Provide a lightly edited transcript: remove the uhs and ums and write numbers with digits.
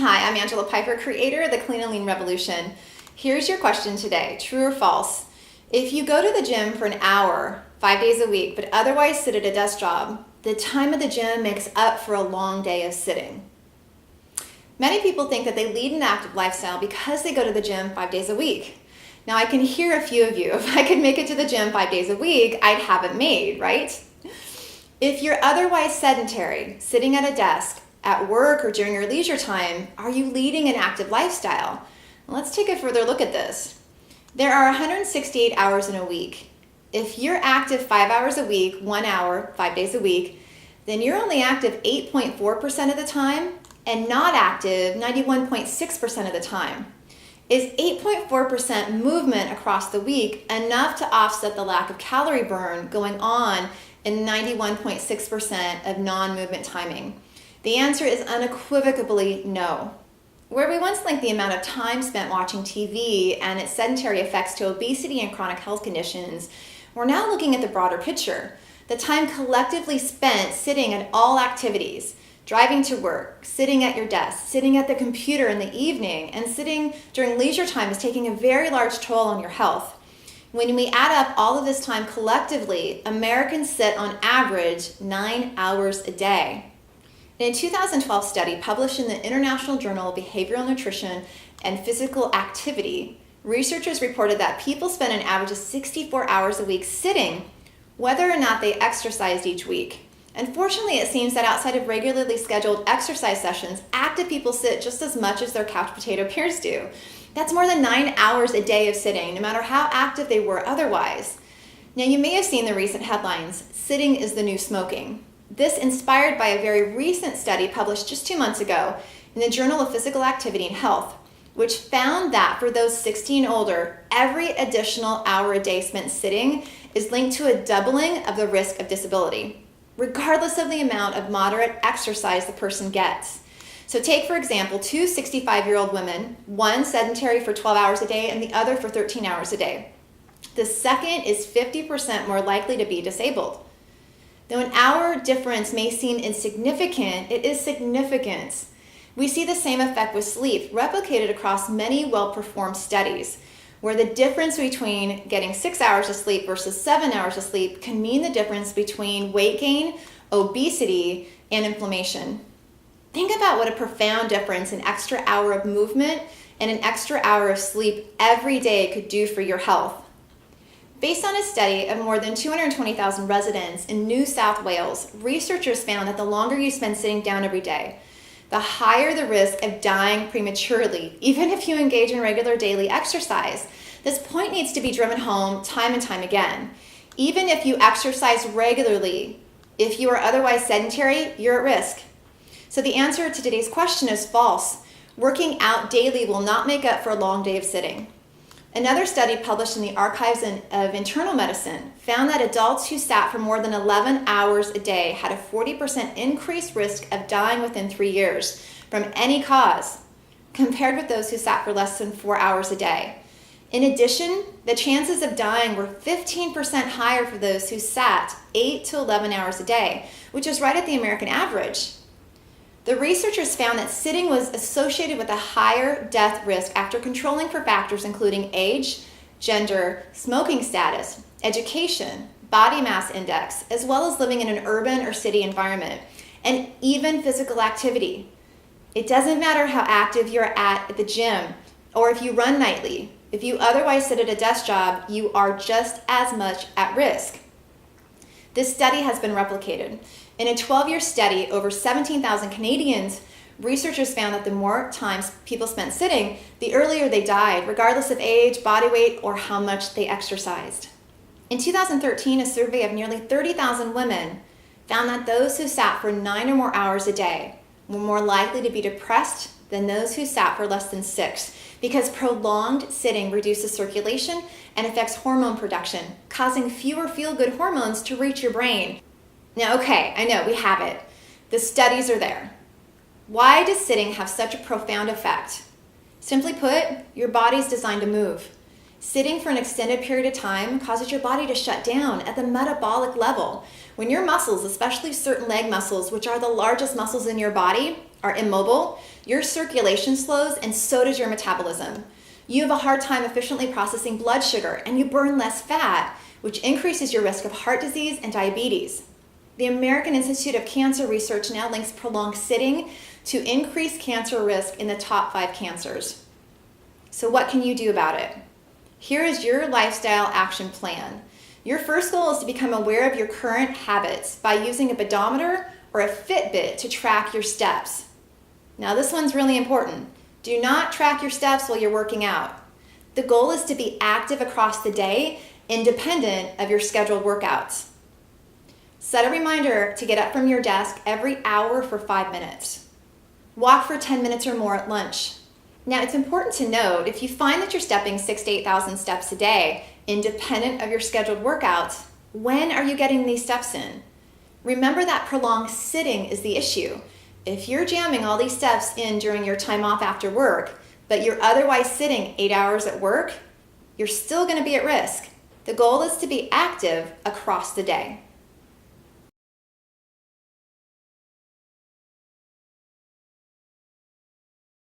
Hi, I'm Angela Pifer, creator of the Clean and Lean Revolution. Here's your question today, true or false? If you go to the gym for an hour, 5 days a week, but otherwise sit at a desk job, the time at the gym makes up for a long day of sitting. Many people think that they lead an active lifestyle because they go to the gym 5 days a week. Now I can hear a few of you, if I could make it to the gym 5 days a week, I'd have it made, right? If you're otherwise sedentary, sitting at a desk, at work or during your leisure time, are you leading an active lifestyle? Let's take a further look at this. There are 168 hours in a week. If you're active 5 hours a week, 1 hour, 5 days a week, then you're only active 8.4% of the time and not active 91.6% of the time. Is 8.4% movement across the week enough to offset the lack of calorie burn going on in 91.6% of non-movement timing? The answer is unequivocally no. Where we once linked the amount of time spent watching TV and its sedentary effects to obesity and chronic health conditions, we're now looking at the broader picture. The time collectively spent sitting at all activities, driving to work, sitting at your desk, sitting at the computer in the evening, and sitting during leisure time is taking a very large toll on your health. When we add up all of this time collectively, Americans sit on average 9 hours a day. In a 2012 study published in the International Journal of Behavioral Nutrition and Physical Activity, researchers reported that people spend an average of 64 hours a week sitting, whether or not they exercised each week. Unfortunately, it seems that outside of regularly scheduled exercise sessions, active people sit just as much as their couch potato peers do. That's more than 9 hours a day of sitting, no matter how active they were otherwise. Now, you may have seen the recent headlines, "Sitting is the new smoking." This inspired by a very recent study published just 2 months ago in the Journal of Physical Activity and Health, which found that for those 60 and older, every additional hour a day spent sitting is linked to a doubling of the risk of disability, regardless of the amount of moderate exercise the person gets. So take, for example, two 65-year-old women, one sedentary for 12 hours a day and the other for 13 hours a day. The second is 50% more likely to be disabled. Though an hour difference may seem insignificant, it is significant. We see the same effect with sleep, replicated across many well-performed studies, where the difference between getting 6 hours of sleep versus 7 hours of sleep can mean the difference between weight gain, obesity, and inflammation. Think about what a profound difference an extra hour of movement and an extra hour of sleep every day could do for your health. Based on a study of more than 220,000 residents in New South Wales, researchers found that the longer you spend sitting down every day, the higher the risk of dying prematurely, even if you engage in regular daily exercise. This point needs to be driven home time and time again. Even if you exercise regularly, if you are otherwise sedentary, you're at risk. So the answer to today's question is false. Working out daily will not make up for a long day of sitting. Another study published in the Archives of Internal Medicine found that adults who sat for more than 11 hours a day had a 40% increased risk of dying within 3 years from any cause, compared with those who sat for less than 4 hours a day. In addition, the chances of dying were 15% higher for those who sat 8 to 11 hours a day, which is right at the American average. The researchers found that sitting was associated with a higher death risk after controlling for factors including age, gender, smoking status, education, body mass index, as well as living in an urban or city environment, and even physical activity. It doesn't matter how active you're at the gym or if you run nightly. If you otherwise sit at a desk job, you are just as much at risk. This study has been replicated. In a 12-year study, over 17,000 Canadians, researchers found that the more times people spent sitting, the earlier they died, regardless of age, body weight, or how much they exercised. In 2013, a survey of nearly 30,000 women found that those who sat for 9 or more hours a day were more likely to be depressed than those who sat for less than 6, because prolonged sitting reduces circulation and affects hormone production, causing fewer feel-good hormones to reach your brain. Now, okay, I know, we have it. The studies are there. Why does sitting have such a profound effect? Simply put, your body's designed to move. Sitting for an extended period of time causes your body to shut down at the metabolic level. When your muscles, especially certain leg muscles, which are the largest muscles in your body, are immobile, your circulation slows and so does your metabolism. You have a hard time efficiently processing blood sugar and you burn less fat, which increases your risk of heart disease and diabetes. The American Institute of Cancer Research now links prolonged sitting to increase cancer risk in the top 5 cancers. So what can you do about it? Here is your lifestyle action plan. Your first goal is to become aware of your current habits by using a pedometer or a Fitbit to track your steps. Now this one's really important. Do not track your steps while you're working out. The goal is to be active across the day, independent of your scheduled workouts. Set a reminder to get up from your desk every hour for 5 minutes. Walk for 10 minutes or more at lunch. Now it's important to note, if you find that you're stepping 6,000 to 8,000 steps a day, independent of your scheduled workouts, when are you getting these steps in? Remember that prolonged sitting is the issue. If you're jamming all these steps in during your time off after work, but you're otherwise sitting 8 hours at work, you're still going to be at risk. The goal is to be active across the day.